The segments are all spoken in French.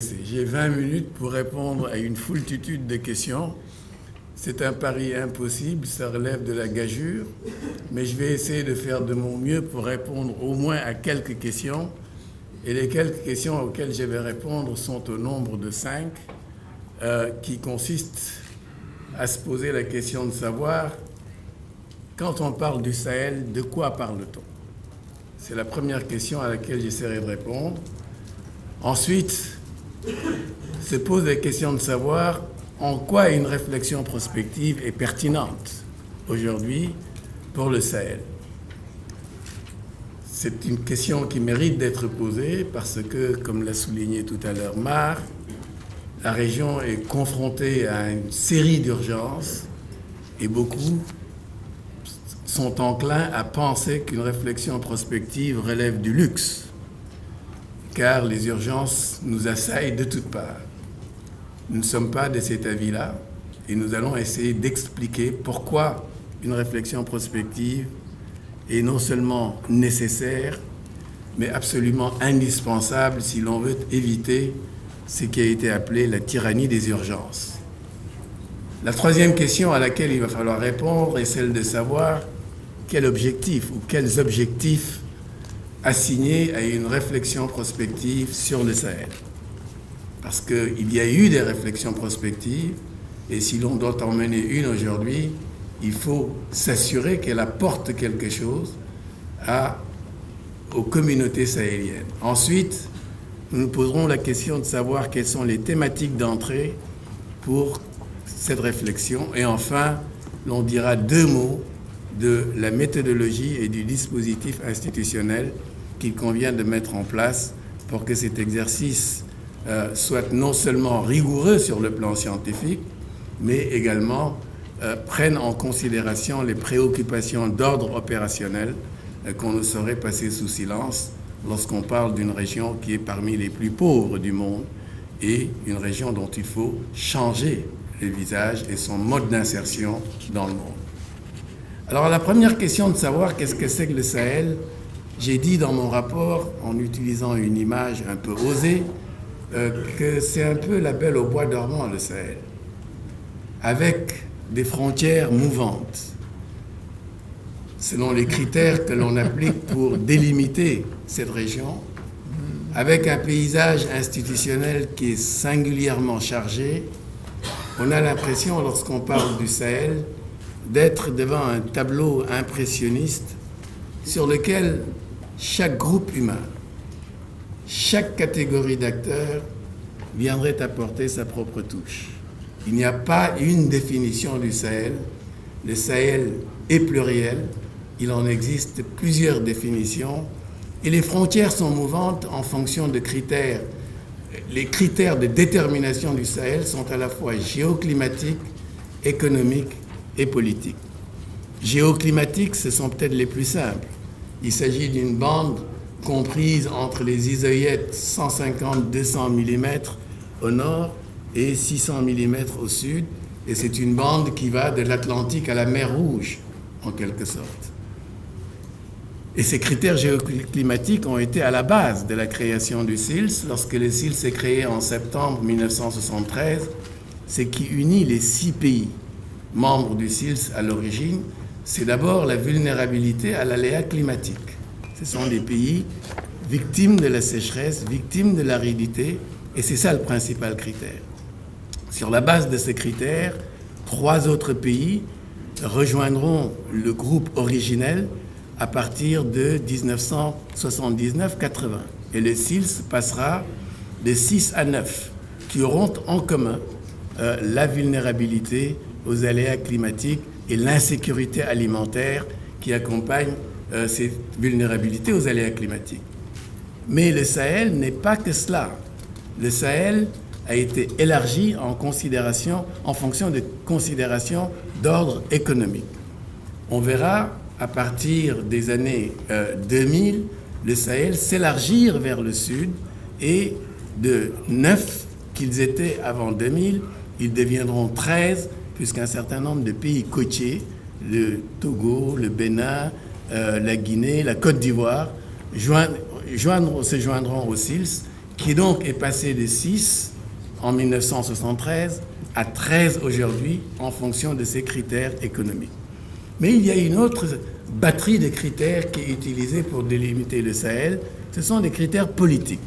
J'ai 20 minutes pour répondre à une foultitude de questions. C'est un pari impossible, ça relève de la gageure, mais je vais essayer de faire de mon mieux pour répondre au moins à quelques questions. Et les quelques questions auxquelles je vais répondre sont au nombre de 5, qui consistent à se poser la question de savoir, quand on parle du Sahel, de quoi parle-t-on? C'est la première question à laquelle j'essaierai de répondre. Ensuite, se pose la question de savoir en quoi une réflexion prospective est pertinente aujourd'hui pour le Sahel. C'est une question qui mérite d'être posée parce que, comme l'a souligné tout à l'heure Mar, la région est confrontée à une série d'urgences et beaucoup sont enclins à penser qu'une réflexion prospective relève du luxe, car les urgences nous assaillent de toutes parts. Nous ne sommes pas de cet avis-là et nous allons essayer d'expliquer pourquoi une réflexion prospective est non seulement nécessaire, mais absolument indispensable si l'on veut éviter ce qui a été appelé la tyrannie des urgences. La troisième question à laquelle il va falloir répondre est celle de savoir quel objectif ou quels objectifs assigner à une réflexion prospective sur le Sahel. Parce qu'il y a eu des réflexions prospectives, et si l'on doit en mener une aujourd'hui, il faut s'assurer qu'elle apporte quelque chose aux communautés sahéliennes. Ensuite, nous nous poserons la question de savoir quelles sont les thématiques d'entrée pour cette réflexion. Et enfin, l'on dira 2 mots de la méthodologie et du dispositif institutionnel qu'il convient de mettre en place pour que cet exercice soit non seulement rigoureux sur le plan scientifique, mais également prenne en considération les préoccupations d'ordre opérationnel qu'on ne saurait passer sous silence lorsqu'on parle d'une région qui est parmi les plus pauvres du monde et une région dont il faut changer le visage et son mode d'insertion dans le monde. Alors la première question de savoir qu'est-ce que c'est que le Sahel, j'ai dit dans mon rapport, en utilisant une image un peu osée, que c'est un peu la Belle au bois dormant, le Sahel, avec des frontières mouvantes, selon les critères que l'on applique pour délimiter cette région, avec un paysage institutionnel qui est singulièrement chargé. On a l'impression, lorsqu'on parle du Sahel, d'être devant un tableau impressionniste sur lequel chaque groupe humain, chaque catégorie d'acteurs viendrait apporter sa propre touche. Il n'y a pas une définition du Sahel. Le Sahel est pluriel. Il en existe plusieurs définitions. Et les frontières sont mouvantes en fonction de critères. Les critères de détermination du Sahel sont à la fois géoclimatiques, économiques et politiques. Géoclimatiques, ce sont peut-être les plus simples. Il s'agit d'une bande comprise entre les isoyettes 150-200 mm au nord et 600 mm au sud, et c'est une bande qui va de l'Atlantique à la mer Rouge, en quelque sorte. Et ces critères géoclimatiques ont été à la base de la création du SILS. Lorsque le SILS est créé en septembre 1973, ce qui unit les 6 pays membres du SILS à l'origine, c'est d'abord la vulnérabilité à l'aléa climatique. Ce sont des pays victimes de la sécheresse, victimes de l'aridité, et c'est ça le principal critère. Sur la base de ces critères, 3 autres pays rejoindront le groupe originel à partir de 1979-80. Et le SILS passera de 6 à 9, qui auront en commun la vulnérabilité aux aléas climatiques et l'insécurité alimentaire qui accompagne ces vulnérabilités aux aléas climatiques. Mais le Sahel n'est pas que cela. Le Sahel a été élargi en fonction de considérations d'ordre économique. On verra à partir des années 2000, le Sahel s'élargir vers le sud, et de 9 qu'ils étaient avant 2000, ils deviendront 13, puisqu'un certain nombre de pays côtiers, le Togo, le Bénin, la Guinée, la Côte d'Ivoire, se joindront au SILS, qui donc est passé de 6 en 1973 à 13 aujourd'hui en fonction de ces critères économiques. Mais il y a une autre batterie de critères qui est utilisée pour délimiter le Sahel, ce sont des critères politiques.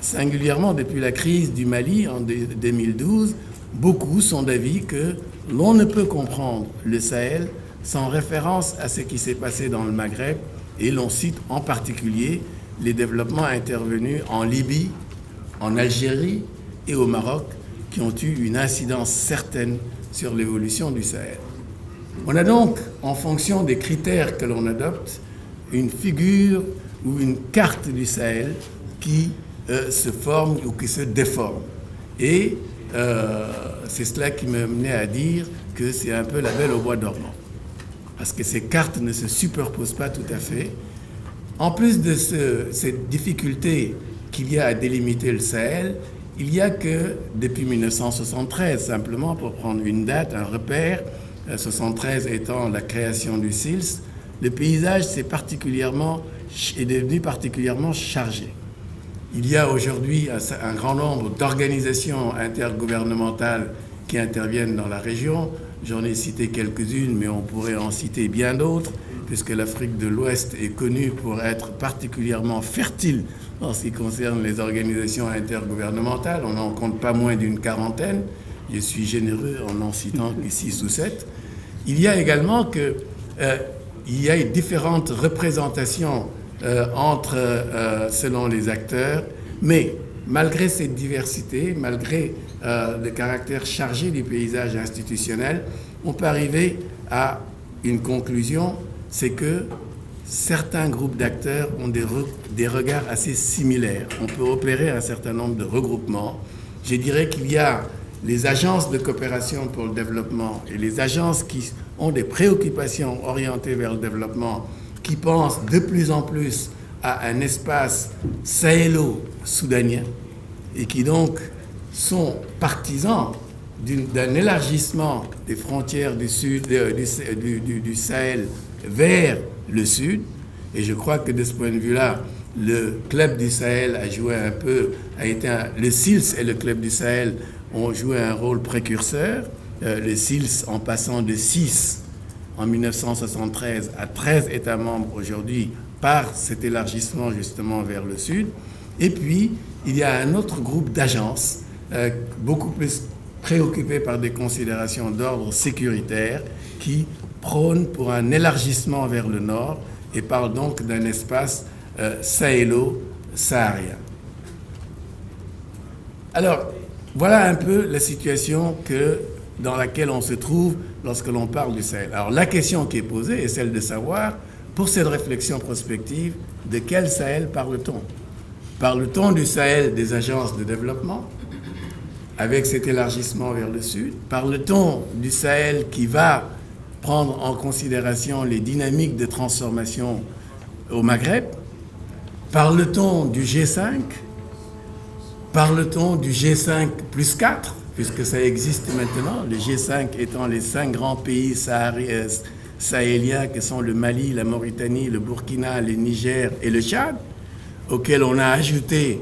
Singulièrement depuis la crise du Mali en 2012, beaucoup sont d'avis que l'on ne peut comprendre le Sahel sans référence à ce qui s'est passé dans le Maghreb, et l'on cite en particulier les développements intervenus en Libye, en Algérie et au Maroc, qui ont eu une incidence certaine sur l'évolution du Sahel. On a donc, en fonction des critères que l'on adopte, une figure ou une carte du Sahel qui se forme ou qui se déforme. Et c'est cela qui m'a mené à dire que c'est un peu la Belle au bois dormant. Parce que ces cartes ne se superposent pas tout à fait. En plus de cette difficulté qu'il y a à délimiter le Sahel, il y a que depuis 1973, simplement pour prendre une date, un repère, 73 étant la création du SILS, le paysage est devenu particulièrement chargé. Il y a aujourd'hui un grand nombre d'organisations intergouvernementales qui interviennent dans la région. J'en ai cité quelques-unes, mais on pourrait en citer bien d'autres, puisque l'Afrique de l'Ouest est connue pour être particulièrement fertile en ce qui concerne les organisations intergouvernementales. On n'en compte pas moins d'une quarantaine. Je suis généreux en n'en citant que 6 ou 7. Il y a également différentes représentations selon les acteurs, mais malgré cette diversité, malgré le caractère chargé du paysage institutionnel, on peut arriver à une conclusion, c'est que certains groupes d'acteurs ont des regards assez similaires. On peut opérer un certain nombre de regroupements. Je dirais qu'il y a les agences de coopération pour le développement et les agences qui ont des préoccupations orientées vers le développement, qui pensent de plus en plus à un espace sahélo-soudanien et qui donc sont partisans d'un élargissement des frontières du Sahel vers le sud. Et je crois que de ce point de vue-là, le Club du Sahel le SILS et le Club du Sahel ont joué un rôle précurseur. Le SILS, en passant de 6 en 1973 à 13 États membres aujourd'hui, par cet élargissement justement vers le sud. Et puis, il y a un autre groupe d'agences, beaucoup plus préoccupées par des considérations d'ordre sécuritaire, qui prônent pour un élargissement vers le nord et parlent donc d'un espace sahélo-saharien. Alors, voilà un peu la situation dans laquelle on se trouve lorsque l'on parle du Sahel. Alors, la question qui est posée est celle de savoir, pour cette réflexion prospective, de quel Sahel parle-t-on ? Parle-t-on du Sahel des agences de développement, avec cet élargissement vers le sud? Parle-t-on du Sahel qui va prendre en considération les dynamiques de transformation au Maghreb? Parle-t-on du G5? Parle-t-on du G5 plus 4, puisque ça existe maintenant, le G5 étant les 5 grands pays sahéliens que sont le Mali, la Mauritanie, le Burkina, le Niger et le Tchad, auxquels on a ajouté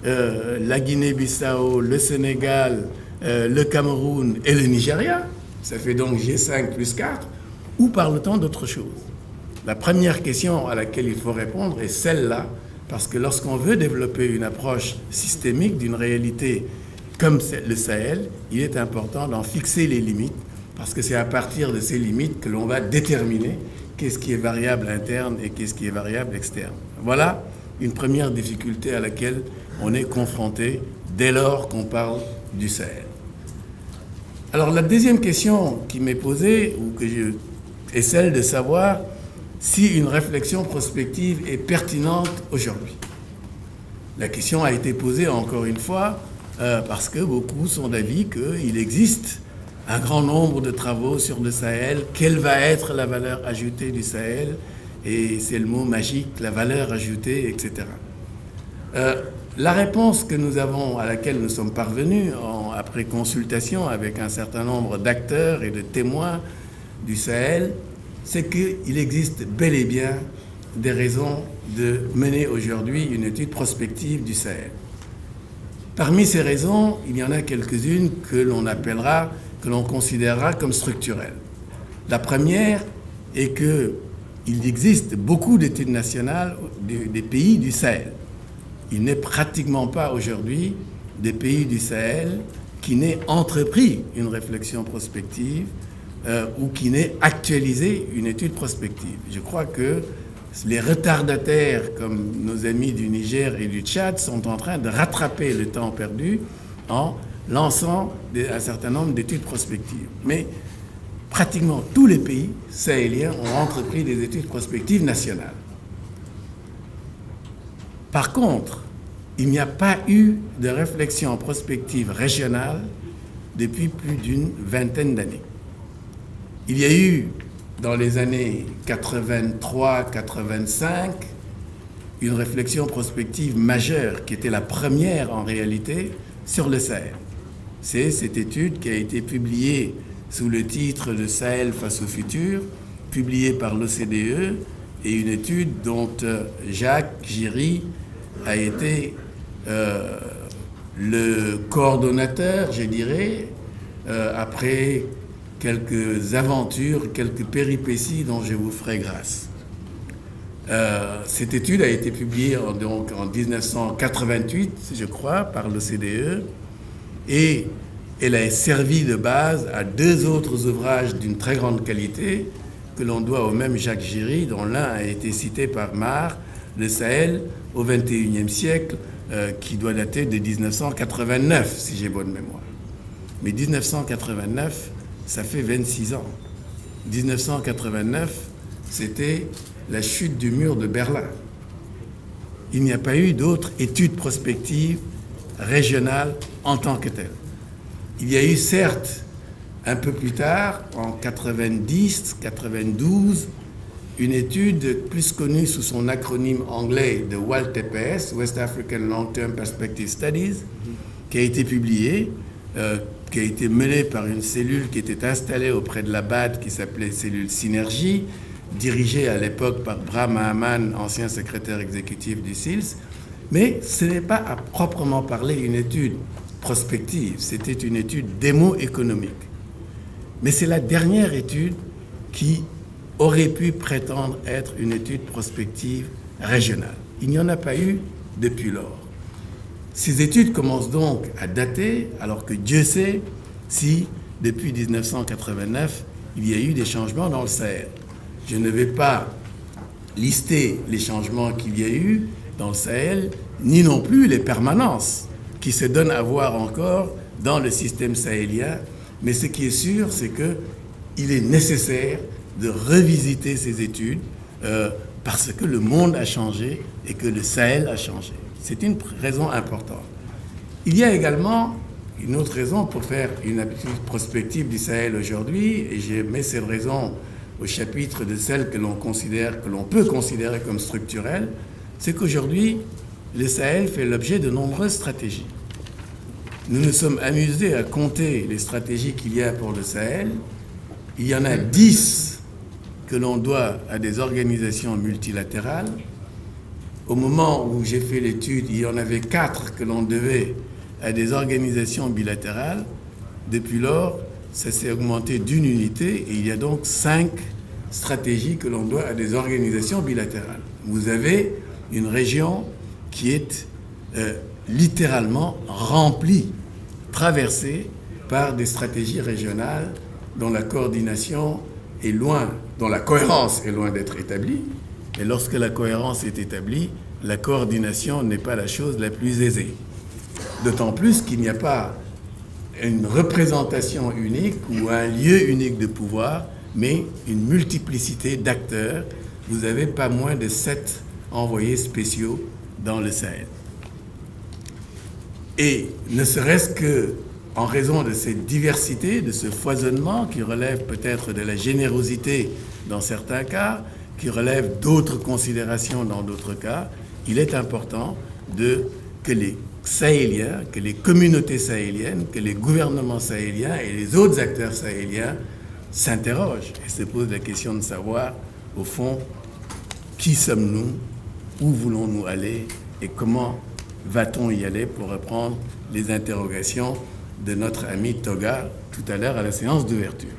la Guinée-Bissau, le Sénégal, le Cameroun et le Nigeria. Ça fait donc G5 plus 4. Ou parle-t-on d'autre chose? La première question à laquelle il faut répondre est celle-là, parce que lorsqu'on veut développer une approche systémique d'une réalité comme le Sahel, il est important d'en fixer les limites, parce que c'est à partir de ces limites que l'on va déterminer qu'est-ce qui est variable interne et qu'est-ce qui est variable externe. Voilà une première difficulté à laquelle on est confronté dès lors qu'on parle du Sahel. Alors la deuxième question qui m'est posée, est celle de savoir si une réflexion prospective est pertinente aujourd'hui. La question a été posée encore une fois parce que beaucoup sont d'avis qu'il existe un grand nombre de travaux sur le Sahel. Quelle va être la valeur ajoutée du Sahel? Et c'est le mot magique, la valeur ajoutée, etc. La réponse que nous avons, à laquelle nous sommes parvenus après consultation avec un certain nombre d'acteurs et de témoins du Sahel, c'est qu'il existe bel et bien des raisons de mener aujourd'hui une étude prospective du Sahel. Parmi ces raisons, il y en a quelques-unes que l'on considérera comme structurelles. La première est qu'il existe beaucoup d'études nationales des pays du Sahel. Il n'est pratiquement pas aujourd'hui des pays du Sahel qui n'aient entrepris une réflexion prospective ou qui n'aient actualisé une étude prospective. Je crois que les retardataires comme nos amis du Niger et du Tchad sont en train de rattraper le temps perdu en lançant un certain nombre d'études prospectives. Mais pratiquement tous les pays sahéliens ont entrepris des études prospectives nationales. Par contre, il n'y a pas eu de réflexion prospective régionale depuis plus d'une vingtaine d'années. Il y a eu, dans les années 83-85, une réflexion prospective majeure qui était la première en réalité sur le Sahel. C'est cette étude qui a été publiée sous le titre « Le Sahel face au futur », publiée par l'OCDE, et une étude dont Jacques Giry a été le coordonnateur, je dirais, après quelques aventures, quelques péripéties dont je vous ferai grâce. Cette étude a été publiée en 1988, je crois, par l'OCDE, et elle a servi de base à deux autres ouvrages d'une très grande qualité que l'on doit au même Jacques Giry, dont l'un a été cité par Marr, le Sahel au XXIe siècle, qui doit dater de 1989, si j'ai bonne mémoire. Mais 1989, ça fait 26 ans. 1989, c'était la chute du mur de Berlin. Il n'y a pas eu d'autres études prospectives régionales en tant que telles. Il y a eu certes, un peu plus tard, en 90-92, une étude plus connue sous son acronyme anglais de WALTPS, West African Long-Term Perspective Studies, qui a été publiée, qui a été menée par une cellule qui était installée auprès de la BAD, qui s'appelait cellule Synergie, dirigée à l'époque par Bram Mahaman, ancien secrétaire exécutif du SILS. Mais ce n'est pas à proprement parler une étude prospective, c'était une étude démo-économique. Mais c'est la dernière étude qui aurait pu prétendre être une étude prospective régionale. Il n'y en a pas eu depuis lors. Ces études commencent donc à dater, alors que Dieu sait si, depuis 1989, il y a eu des changements dans le Sahel. Je ne vais pas lister les changements qu'il y a eu dans le Sahel, ni non plus les permanences qui se donnent à voir encore dans le système sahélien. Mais ce qui est sûr, c'est qu'il est nécessaire de revisiter ces études parce que le monde a changé et que le Sahel a changé. C'est une raison importante. Il y a également une autre raison pour faire une étude prospective du Sahel aujourd'hui, et je mets cette raison au chapitre de celles que l'on peut considérer comme structurelles, c'est qu'aujourd'hui, le Sahel fait l'objet de nombreuses stratégies. Nous nous sommes amusés à compter les stratégies qu'il y a pour le Sahel. Il y en a 10 que l'on doit à des organisations multilatérales. Au moment où j'ai fait l'étude, il y en avait 4 que l'on devait à des organisations bilatérales. Depuis lors, ça s'est augmenté d'une unité et il y a donc 5 stratégies que l'on doit à des organisations bilatérales. Vous avez une région qui est littéralement remplie, traversée par des stratégies régionales dont la coordination est loin, dont la cohérence est loin d'être établie. Et lorsque la cohérence est établie, la coordination n'est pas la chose la plus aisée. D'autant plus qu'il n'y a pas une représentation unique ou un lieu unique de pouvoir, mais une multiplicité d'acteurs. Vous avez pas moins de 7 envoyés spéciaux dans le Sahel. Et ne serait-ce que en raison de cette diversité, de ce foisonnement qui relève peut-être de la générosité dans certains cas, qui relève d'autres considérations dans d'autres cas, il est important que les Sahéliens, que les communautés sahéliennes, que les gouvernements sahéliens et les autres acteurs sahéliens s'interrogent et se posent la question de savoir, au fond, qui sommes-nous, où voulons-nous aller et comment va-t-on y aller, pour reprendre les interrogations de notre ami Toga tout à l'heure à la séance d'ouverture.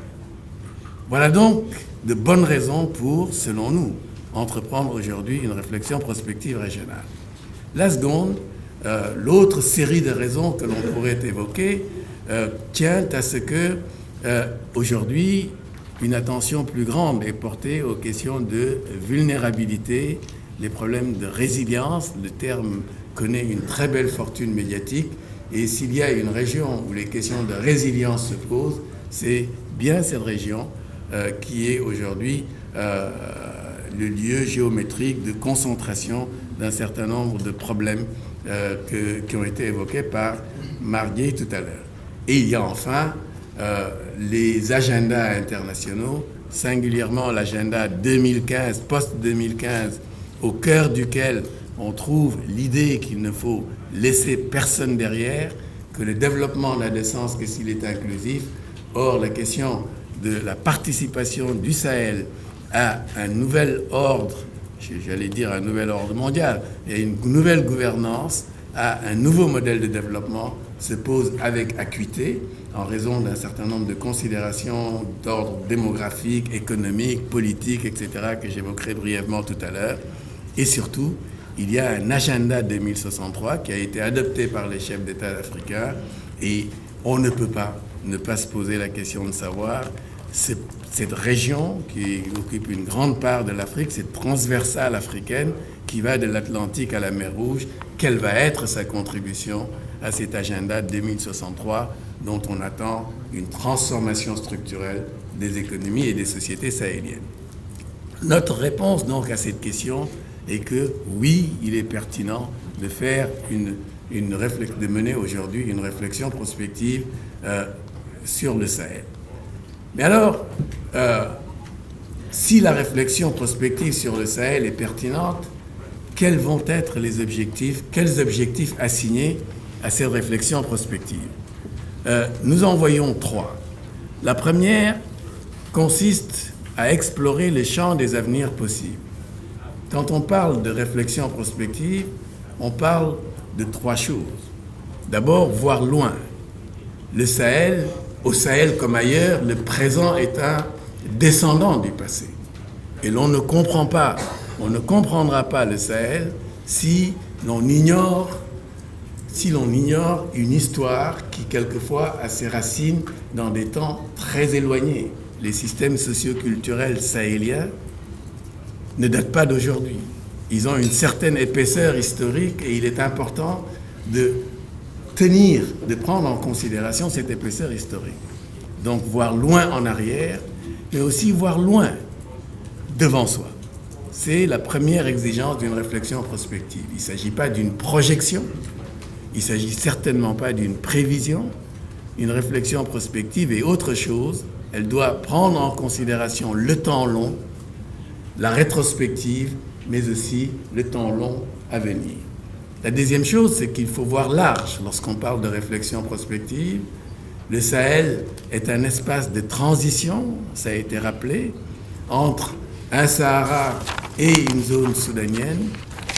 Voilà donc de bonnes raisons pour, selon nous, entreprendre aujourd'hui une réflexion prospective régionale. La seconde, l'autre série de raisons que l'on pourrait évoquer tient à ce que aujourd'hui une attention plus grande est portée aux questions de vulnérabilité, les problèmes de résilience. Le terme connaît une très belle fortune médiatique, et s'il y a une région où les questions de résilience se posent, c'est bien cette région qui est aujourd'hui le lieu géométrique de concentration d'un certain nombre de problèmes qui ont été évoqués par Marguerite tout à l'heure. Et il y a enfin les agendas internationaux, singulièrement l'agenda 2015, post-2015, au cœur duquel on trouve l'idée qu'il ne faut laisser personne derrière, que le développement n'a de sens que s'il est inclusif. Or, la question de la participation du Sahel à un nouvel ordre, j'allais dire un nouvel ordre mondial, et une nouvelle gouvernance, à un nouveau modèle de développement, se pose avec acuité en raison d'un certain nombre de considérations d'ordre démographique, économique, politique, etc., que j'évoquerai brièvement tout à l'heure. Et surtout, il y a un agenda 2063 qui a été adopté par les chefs d'État africains, et on ne peut pas ne pas se poser la question de savoir cette région qui occupe une grande part de l'Afrique, cette transversale africaine qui va de l'Atlantique à la mer Rouge, quelle va être sa contribution à cet agenda 2063 dont on attend une transformation structurelle des économies et des sociétés sahéliennes. Notre réponse donc à cette question est que oui, il est pertinent de faire de mener aujourd'hui une réflexion prospective sur le Sahel. Mais alors, si la réflexion prospective sur le Sahel est pertinente, quels vont être les objectifs, quels objectifs assignés à cette réflexion prospective? Nous en voyons trois. La première consiste à explorer les champs des avenirs possibles. Quand on parle de réflexion prospective, on parle de trois choses. D'abord, voir loin. Le Sahel, au Sahel comme ailleurs, le présent est un descendant du passé. Et l'on ne comprend pas, on ne comprendra pas le Sahel si l'on ignore une histoire qui quelquefois a ses racines dans des temps très éloignés. Les systèmes socioculturels sahéliens ne datent pas d'aujourd'hui. Ils ont une certaine épaisseur historique et il est important de prendre en considération cette épaisseur historique. Donc voir loin en arrière, mais aussi voir loin devant soi. C'est la première exigence d'une réflexion prospective. Il ne s'agit pas d'une projection, il ne s'agit certainement pas d'une prévision. Une réflexion prospective est autre chose. Elle doit prendre en considération le temps long, la rétrospective, mais aussi le temps long à venir. La deuxième chose, c'est qu'il faut voir large lorsqu'on parle de réflexion prospective. Le Sahel est un espace de transition, ça a été rappelé, entre un Sahara et une zone soudanienne,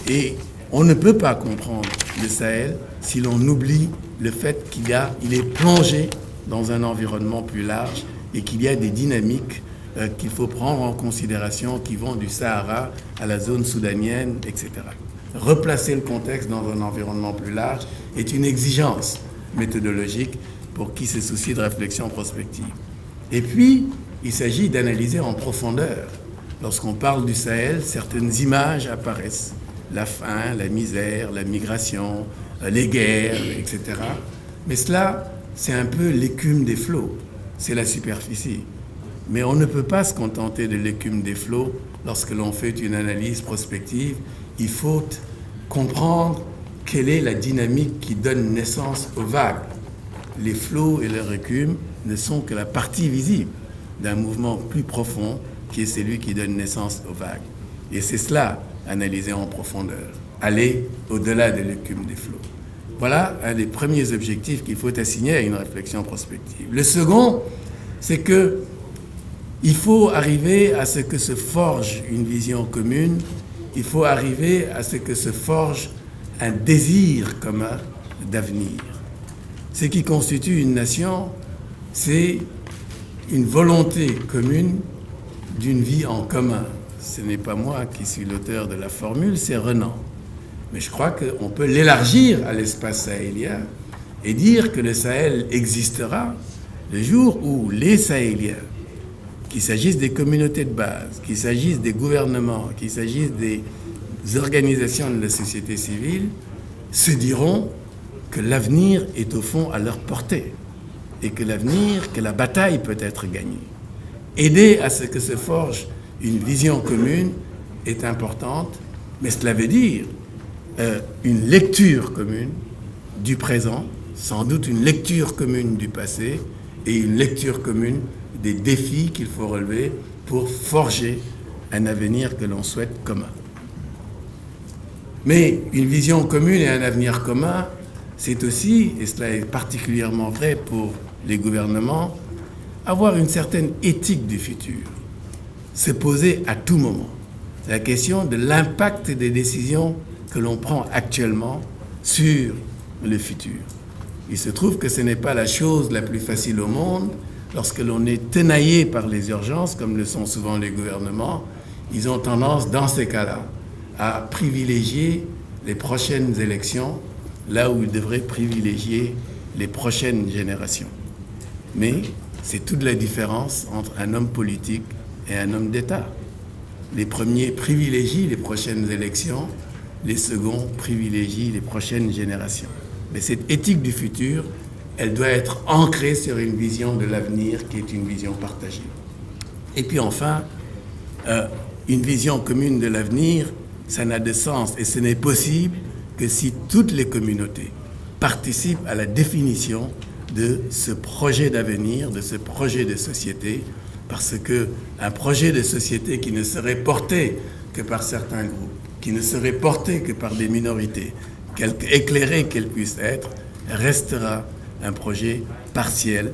et on ne peut pas comprendre le Sahel si l'on oublie le fait qu'il est plongé dans un environnement plus large et qu'il y a des dynamiques qu'il faut prendre en considération qui vont du Sahara à la zone soudanienne, etc. Replacer le contexte dans un environnement plus large est une exigence méthodologique pour qui se soucie de réflexion prospective. Et puis, il s'agit d'analyser en profondeur. Lorsqu'on parle du Sahel, certaines images apparaissent. La faim, la misère, la migration, les guerres, etc. Mais cela, c'est un peu l'écume des flots. C'est la superficie. Mais on ne peut pas se contenter de l'écume des flots lorsque l'on fait une analyse prospective. Il faut comprendre quelle est la dynamique qui donne naissance aux vagues. Les flots et leur écume ne sont que la partie visible d'un mouvement plus profond qui est celui qui donne naissance aux vagues. Et c'est cela, analyser en profondeur, aller au-delà de l'écume des flots. Voilà un des premiers objectifs qu'il faut assigner à une réflexion prospective. Le second, c'est que il faut arriver à ce que se forge une vision commune, il faut arriver à ce que se forge un désir commun d'avenir. Ce qui constitue une nation, c'est une volonté commune d'une vie en commun. Ce n'est pas moi qui suis l'auteur de la formule, c'est Renan. Mais je crois qu'on peut l'élargir à l'espace sahélien et dire que le Sahel existera le jour où les Sahéliens, qu'il s'agisse des communautés de base, qu'il s'agisse des gouvernements, qu'il s'agisse des organisations de la société civile, se diront que l'avenir est au fond à leur portée et que la bataille peut être gagnée. Aider à ce que se forge une vision commune est importante, mais cela veut dire une lecture commune du présent, sans doute une lecture commune du passé et une lecture commune des défis qu'il faut relever pour forger un avenir que l'on souhaite commun. Mais une vision commune et un avenir commun, c'est aussi, et cela est particulièrement vrai pour les gouvernements, avoir une certaine éthique du futur, se poser à tout moment la question de l'impact des décisions que l'on prend actuellement sur le futur. Il se trouve que ce n'est pas la chose la plus facile au monde. Lorsque l'on est tenaillé par les urgences, comme le sont souvent les gouvernements, ils ont tendance, dans ces cas-là, à privilégier les prochaines élections là où ils devraient privilégier les prochaines générations. Mais c'est toute la différence entre un homme politique et un homme d'État. Les premiers privilégient les prochaines élections, les seconds privilégient les prochaines générations. Mais cette éthique du futur, elle doit être ancrée sur une vision de l'avenir qui est une vision partagée. Et puis enfin, une vision commune de l'avenir, ça n'a de sens et ce n'est possible que si toutes les communautés participent à la définition de ce projet d'avenir, de ce projet de société, parce qu'un projet de société qui ne serait porté que par certains groupes, qui ne serait porté que par des minorités, quelque éclairées qu'elles puissent être, restera un projet partiel,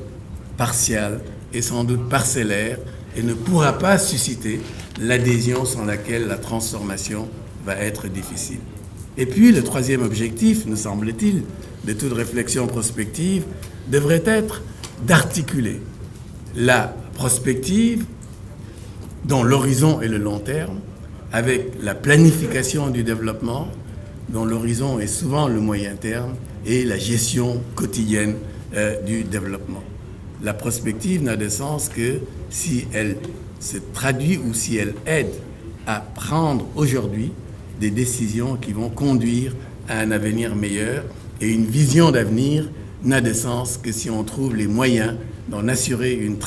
partial et sans doute parcellaire et ne pourra pas susciter l'adhésion sans laquelle la transformation va être difficile. Et puis le troisième objectif, nous semble-t-il, de toute réflexion prospective, devrait être d'articuler la prospective, dont l'horizon est le long terme, avec la planification du développement, dont l'horizon est souvent le moyen terme, et la gestion quotidienne du développement. La prospective n'a de sens que si elle se traduit ou si elle aide à prendre aujourd'hui des décisions qui vont conduire à un avenir meilleur. Et une vision d'avenir n'a de sens que si on trouve les moyens d'en assurer une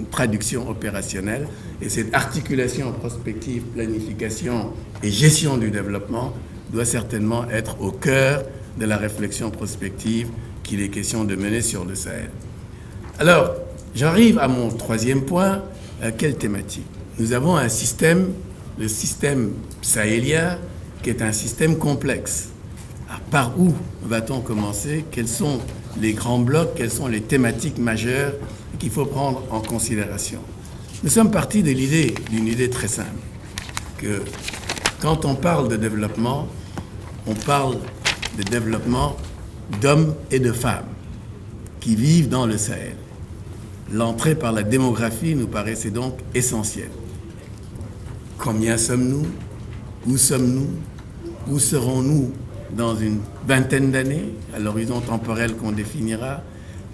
traduction opérationnelle. Et cette articulation prospective, planification et gestion du développement doit certainement être au cœur de la réflexion prospective qu'il est question de mener sur le Sahel. Alors, j'arrive à mon troisième point. Quelle thématique ? Nous avons un système, le système sahélien, qui est un système complexe. Alors, par où va-t-on commencer ? Quels sont les grands blocs ? Quelles sont les thématiques majeures qu'il faut prendre en considération ? Nous sommes partis de d'une idée très simple, que quand on parle de développement, on parle de développement d'hommes et de femmes qui vivent dans le Sahel. L'entrée par la démographie nous paraissait donc essentielle. Combien sommes-nous ? Où sommes-nous ? Où serons-nous dans une vingtaine d'années, à l'horizon temporel qu'on définira ?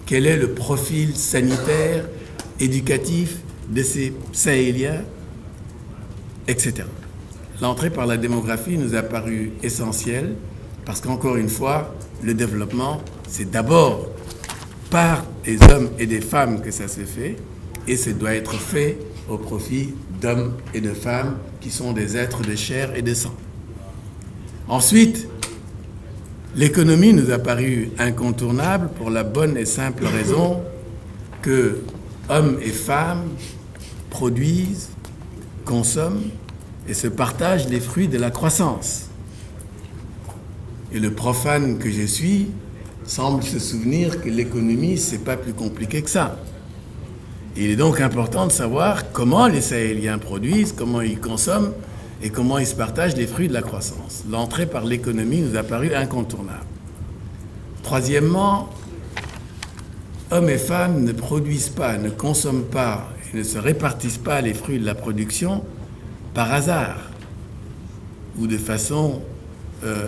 Quel est le profil sanitaire, éducatif de ces Sahéliens, etc. L'entrée par la démographie nous a paru essentielle parce qu'encore une fois, le développement, c'est d'abord par des hommes et des femmes que ça se fait, et ça doit être fait au profit d'hommes et de femmes qui sont des êtres de chair et de sang. Ensuite, l'économie nous a paru incontournable pour la bonne et simple raison que hommes et femmes produisent, consomment et se partagent les fruits de la croissance. Et le profane que je suis semble se souvenir que l'économie, c'est pas plus compliqué que ça. Il est donc important de savoir comment les Sahéliens produisent, comment ils consomment et comment ils se partagent les fruits de la croissance. L'entrée par l'économie nous a paru incontournable. Troisièmement, hommes et femmes ne produisent pas, ne consomment pas et ne se répartissent pas les fruits de la production par hasard ou de façon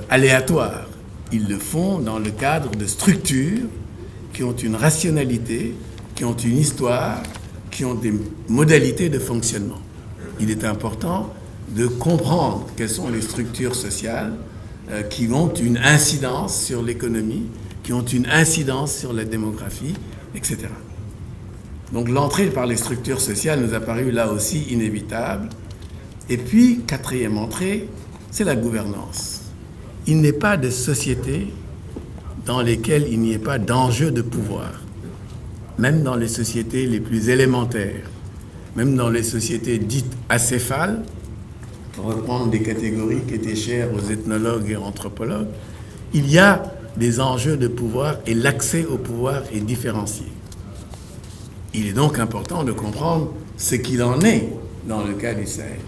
aléatoire. Ils le font dans le cadre de structures qui ont une rationalité, qui ont une histoire, qui ont des modalités de fonctionnement. Il est important de comprendre quelles sont les structures sociales qui ont une incidence sur l'économie, qui ont une incidence sur la démographie, etc. Donc l'entrée par les structures sociales nous a paru là aussi inévitable. Et puis, quatrième entrée, c'est la gouvernance. Il n'est pas de société dans lesquelles il n'y ait pas d'enjeu de pouvoir. Même dans les sociétés les plus élémentaires, même dans les sociétés dites acéphales, pour reprendre des catégories qui étaient chères aux ethnologues et anthropologues, il y a des enjeux de pouvoir et l'accès au pouvoir est différencié. Il est donc important de comprendre ce qu'il en est dans le cas du Sahel.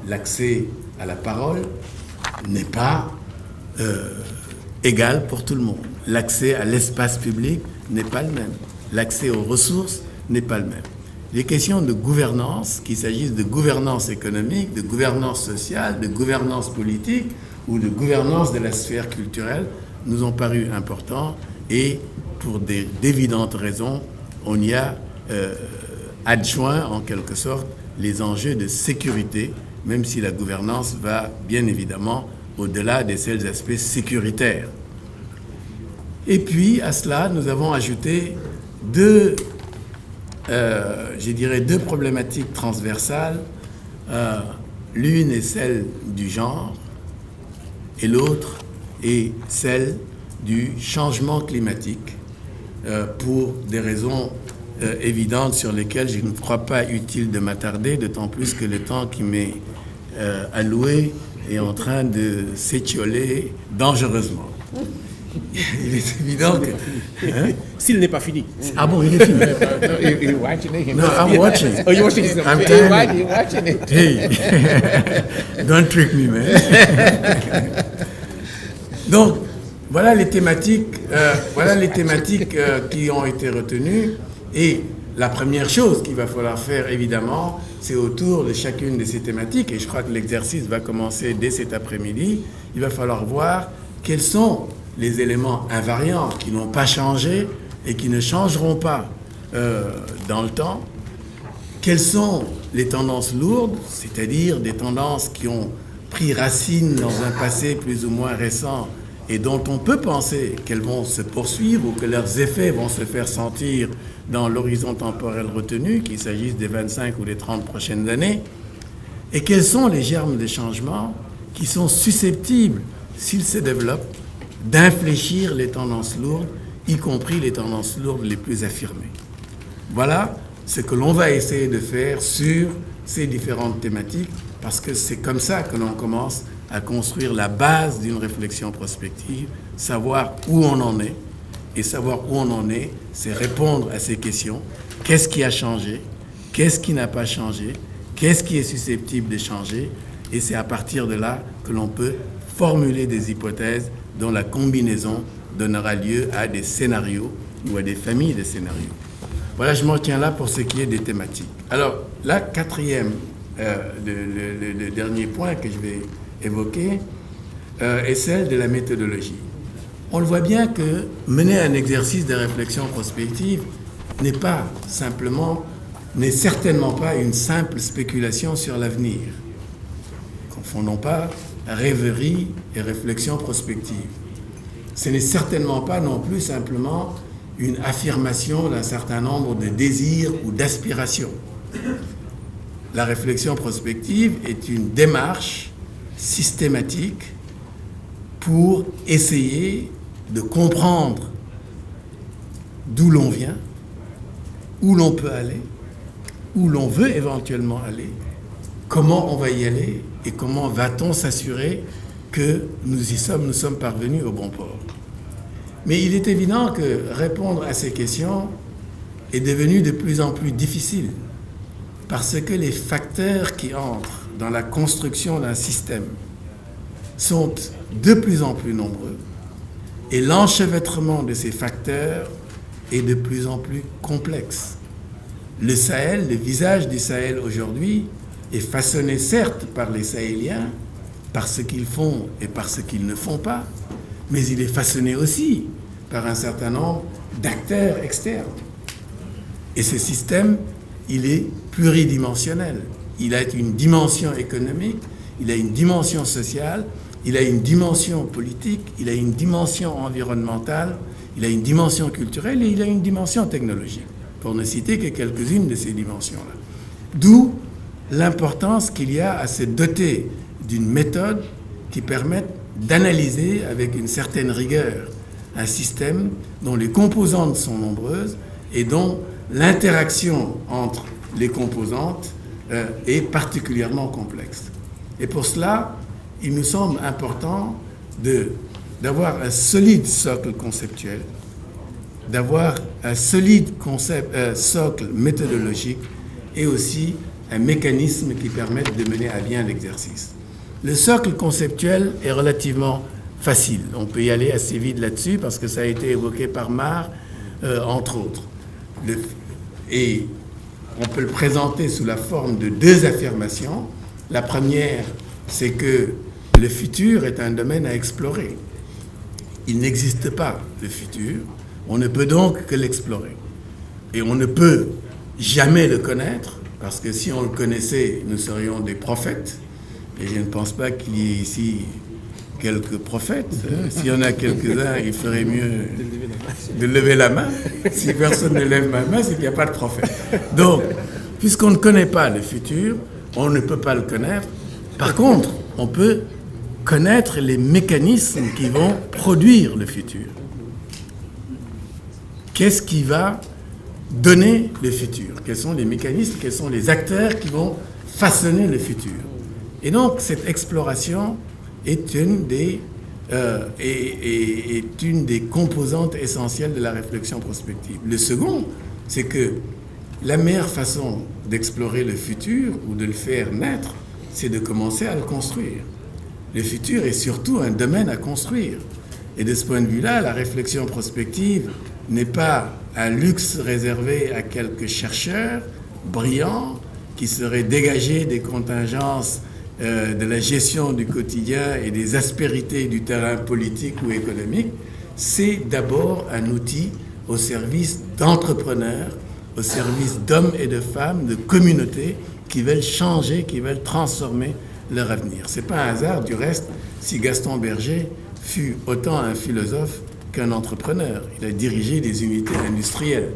L'accès à la parole n'est pas égal pour tout le monde. L'accès à l'espace public n'est pas le même. L'accès aux ressources n'est pas le même. Les questions de gouvernance, qu'il s'agisse de gouvernance économique, de gouvernance sociale, de gouvernance politique ou de gouvernance de la sphère culturelle, nous ont paru importants et pour d'évidentes raisons, on y a adjoint en quelque sorte les enjeux de sécurité, même si la gouvernance va bien évidemment au-delà de ces aspects sécuritaires. Et puis à cela, nous avons ajouté deux problématiques transversales. L'une est celle du genre et l'autre est celle du changement climatique pour des raisons évidentes sur lesquelles je ne crois pas utile de m'attarder, d'autant plus que le temps qui m'est alloué est en train de s'étioler dangereusement. Il est évident que... Hein? S'il n'est pas fini. Ah bon, il est fini. You're watching it. No, I'm watching. Oh, you're watching it. You're watching it. Hey, don't trick me, man. Donc, voilà les thématiques qui ont été retenues. Et la première chose qu'il va falloir faire, évidemment, c'est autour de chacune de ces thématiques, et je crois que l'exercice va commencer dès cet après-midi, il va falloir voir quels sont les éléments invariants qui n'ont pas changé et qui ne changeront pas dans le temps. Quelles sont les tendances lourdes, c'est-à-dire des tendances qui ont pris racine dans un passé plus ou moins récent et dont on peut penser qu'elles vont se poursuivre ou que leurs effets vont se faire sentir dans l'horizon temporel retenu, qu'il s'agisse des 25 ou des 30 prochaines années, et quels sont les germes de changement qui sont susceptibles, s'ils se développent, d'infléchir les tendances lourdes, y compris les tendances lourdes les plus affirmées. Voilà ce que l'on va essayer de faire sur ces différentes thématiques, parce que c'est comme ça que l'on commence à construire la base d'une réflexion prospective, savoir où on en est. Et savoir où on en est, c'est répondre à ces questions. Qu'est-ce qui a changé? Qu'est-ce qui n'a pas changé? Qu'est-ce qui est susceptible de changer? Et c'est à partir de là que l'on peut formuler des hypothèses dont la combinaison donnera lieu à des scénarios ou à des familles de scénarios. Voilà, je m'en tiens là pour ce qui est des thématiques. Alors, la quatrième, le dernier point que je vais évoquer est celle de la méthodologie. On le voit bien que mener un exercice de réflexion prospective n'est certainement pas une simple spéculation sur l'avenir. Confondons pas rêverie et réflexion prospective. Ce n'est certainement pas non plus simplement une affirmation d'un certain nombre de désirs ou d'aspirations. La réflexion prospective est une démarche systématique pour essayer de comprendre d'où l'on vient, où l'on peut aller, où l'on veut éventuellement aller, comment on va y aller et comment va-t-on s'assurer que nous sommes parvenus au bon port. Mais il est évident que répondre à ces questions est devenu de plus en plus difficile parce que les facteurs qui entrent dans la construction d'un système sont de plus en plus nombreux et l'enchevêtrement de ces facteurs est de plus en plus complexe. Le Sahel, le visage du Sahel aujourd'hui est façonné certes par les Sahéliens, par ce qu'ils font et par ce qu'ils ne font pas, mais il est façonné aussi par un certain nombre d'acteurs externes. Et ce système, il est pluridimensionnel. Il a une dimension économique, il a une dimension sociale, il a une dimension politique, il a une dimension environnementale, il a une dimension culturelle et il a une dimension technologique, pour ne citer que quelques-unes de ces dimensions-là. D'où l'importance qu'il y a à se doter d'une méthode qui permette d'analyser avec une certaine rigueur un système dont les composantes sont nombreuses et dont l'interaction entre les composantes est particulièrement complexe. Et pour cela, il nous semble important d'avoir un solide socle conceptuel, d'avoir un solide socle méthodologique et aussi un mécanisme qui permette de mener à bien l'exercice. Le socle conceptuel est relativement facile. On peut y aller assez vite là-dessus parce que ça a été évoqué par Mar, entre autres. Et on peut le présenter sous la forme de deux affirmations. La première, c'est que le futur est un domaine à explorer. Il n'existe pas, le futur. On ne peut donc que l'explorer. Et on ne peut jamais le connaître, parce que si on le connaissait, nous serions des prophètes. Et je ne pense pas qu'il y ait ici quelques prophètes. S'il y en a quelques-uns, il ferait mieux de lever la main. Si personne ne lève ma main, c'est qu'il n'y a pas de prophète. Donc, puisqu'on ne connaît pas le futur, on ne peut pas le connaître. Par contre, on peut connaître les mécanismes qui vont produire le futur. Qu'est-ce qui va donner le futur? Quels sont les mécanismes, quels sont les acteurs qui vont façonner le futur? Et donc, cette exploration est une des composantes essentielles de la réflexion prospective. Le second, c'est que la meilleure façon d'explorer le futur ou de le faire naître, c'est de commencer à le construire. Le futur est surtout un domaine à construire. Et de ce point de vue-là, la réflexion prospective n'est pas un luxe réservé à quelques chercheurs brillants qui seraient dégagés des contingences de la gestion du quotidien et des aspérités du terrain politique ou économique. C'est d'abord un outil au service d'entrepreneurs, au service d'hommes et de femmes, de communautés qui veulent changer, qui veulent transformer leur avenir. Ce n'est pas un hasard, du reste, si Gaston Berger fut autant un philosophe qu'un entrepreneur. Il a dirigé des unités industrielles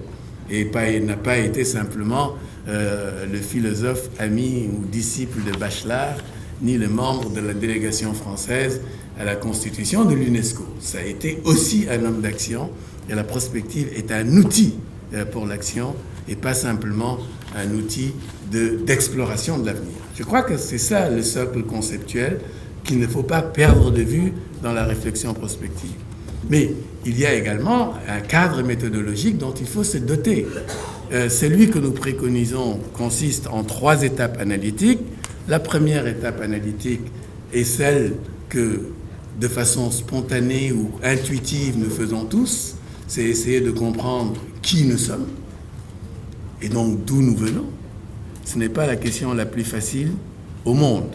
et n'a pas été simplement le philosophe ami ou disciple de Bachelard, ni le membre de la délégation française à la constitution de l'UNESCO. Ça a été aussi un homme d'action et la prospective est un outil pour l'action et pas simplement un outil d'exploration de l'avenir. Je crois que c'est ça le socle conceptuel qu'il ne faut pas perdre de vue dans la réflexion prospective. Mais il y a également un cadre méthodologique dont il faut se doter. Celui que nous préconisons consiste en 3 étapes analytiques. La première étape analytique est celle que, de façon spontanée ou intuitive, nous faisons tous. C'est essayer de comprendre qui nous sommes et donc d'où nous venons. Ce n'est pas la question la plus facile au monde.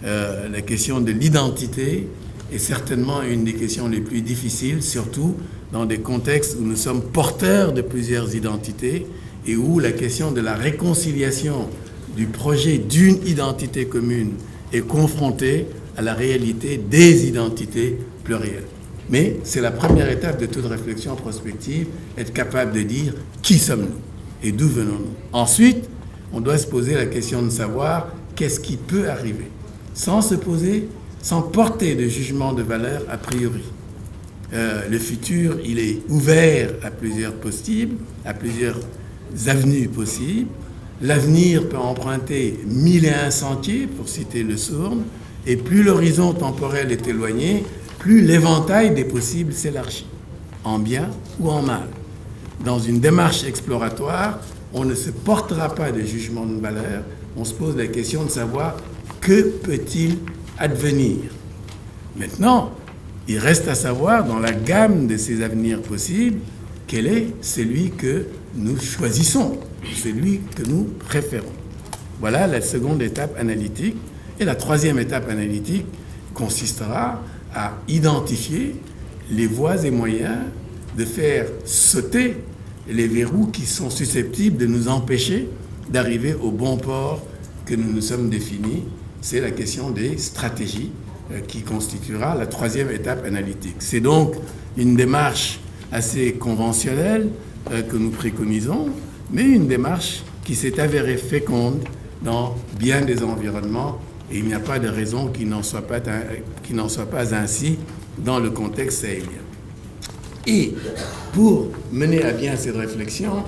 La question de l'identité est certainement une des questions les plus difficiles, surtout dans des contextes où nous sommes porteurs de plusieurs identités et où la question de la réconciliation du projet d'une identité commune est confrontée à la réalité des identités plurielles. Mais c'est la première étape de toute réflexion prospective, être capable de dire qui sommes-nous et d'où venons-nous. Ensuite, on doit se poser la question de savoir qu'est-ce qui peut arriver, sans porter de jugement de valeur a priori. Le futur, il est ouvert à plusieurs possibles, à plusieurs avenues possibles. L'avenir peut emprunter 1001 sentiers, pour citer Le Sourne, et plus l'horizon temporel est éloigné, plus l'éventail des possibles s'élargit, en bien ou en mal. Dans une démarche exploratoire, on ne se portera pas de jugement de valeur, on se pose la question de savoir que peut-il advenir? Maintenant, il reste à savoir, dans la gamme de ces avenirs possibles, quel est celui que nous choisissons, celui que nous préférons. Voilà la seconde étape analytique. Et la troisième étape analytique consistera à identifier les voies et moyens de faire sauter les verrous qui sont susceptibles de nous empêcher d'arriver au bon port que nous nous sommes définis. C'est la question des stratégies qui constituera la troisième étape analytique. C'est donc une démarche assez conventionnelle que nous préconisons, mais une démarche qui s'est avérée féconde dans bien des environnements, et il n'y a pas de raison qu'il n'en soit pas ainsi dans le contexte sahélien. Et pour mener à bien cette réflexion,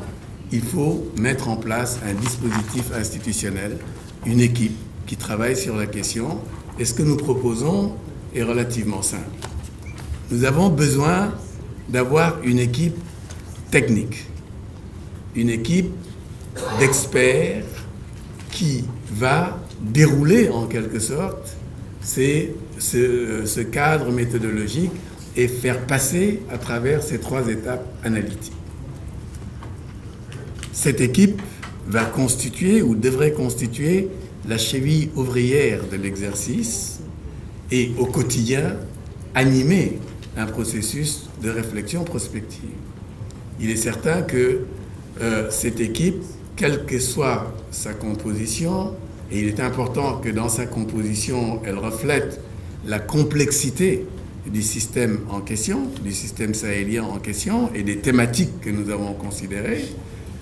il faut mettre en place un dispositif institutionnel, une équipe qui travaille sur la question. Et ce que nous proposons est relativement simple. Nous avons besoin d'avoir une équipe technique, une équipe d'experts qui va dérouler en quelque sorte ce cadre méthodologique et faire passer à travers ces trois étapes analytiques. Cette équipe va constituer ou devrait constituer la cheville ouvrière de l'exercice et au quotidien animer un processus de réflexion prospective. Il est certain que cette équipe, quelle que soit sa composition, et il est important que dans sa composition, elle reflète la complexité du système en question, du système sahélien en question et des thématiques que nous avons considérées,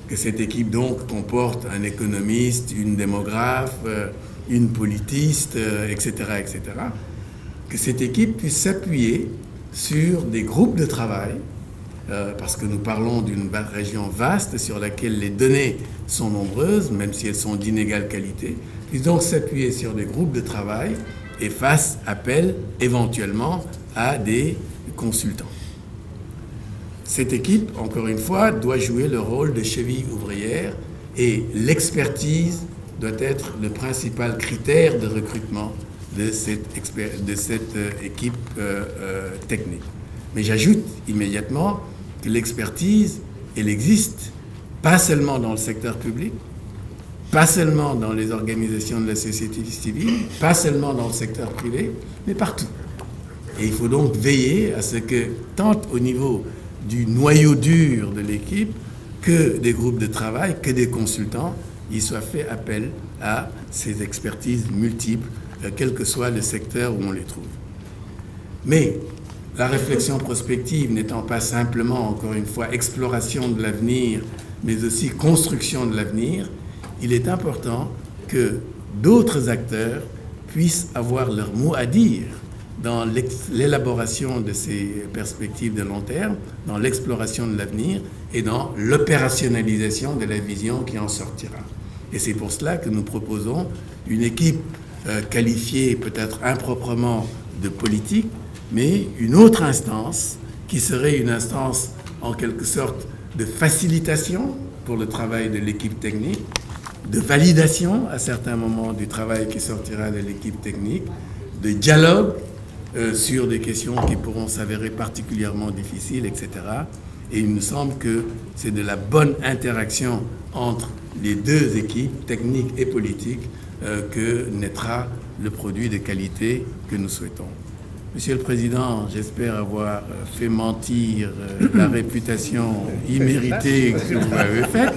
que cette équipe donc comporte un économiste, une démographe, une politiste, etc., etc., que cette équipe puisse s'appuyer sur des groupes de travail, parce que nous parlons d'une région vaste sur laquelle les données sont nombreuses, même si elles sont d'inégale qualité, puisse donc s'appuyer sur des groupes de travail et fasse appel éventuellement à des consultants. Cette équipe, encore une fois, doit jouer le rôle de cheville ouvrière et l'expertise doit être le principal critère de recrutement de cette équipe technique. Mais j'ajoute immédiatement que l'expertise, elle existe pas seulement dans le secteur public, pas seulement dans les organisations de la société civile, pas seulement dans le secteur privé, mais partout. Et il faut donc veiller à ce que, tant au niveau du noyau dur de l'équipe, que des groupes de travail, que des consultants, il soit fait appel à ces expertises multiples, quel que soit le secteur où on les trouve. Mais la réflexion prospective n'étant pas simplement, encore une fois, exploration de l'avenir, mais aussi construction de l'avenir, il est important que d'autres acteurs puissent avoir leur mot à dire dans l'élaboration de ces perspectives de long terme, dans l'exploration de l'avenir et dans l'opérationnalisation de la vision qui en sortira. Et c'est pour cela que nous proposons une équipe qualifiée peut-être improprement de politique, mais une autre instance qui serait une instance en quelque sorte de facilitation pour le travail de l'équipe technique, de validation à certains moments du travail qui sortira de l'équipe technique, de dialogue sur des questions qui pourront s'avérer particulièrement difficiles, etc. Et il nous semble que c'est de la bonne interaction entre les deux équipes, techniques et politiques, que naîtra le produit de qualité que nous souhaitons. Monsieur le Président, j'espère avoir fait mentir la réputation imméritée que vous m'avez faite.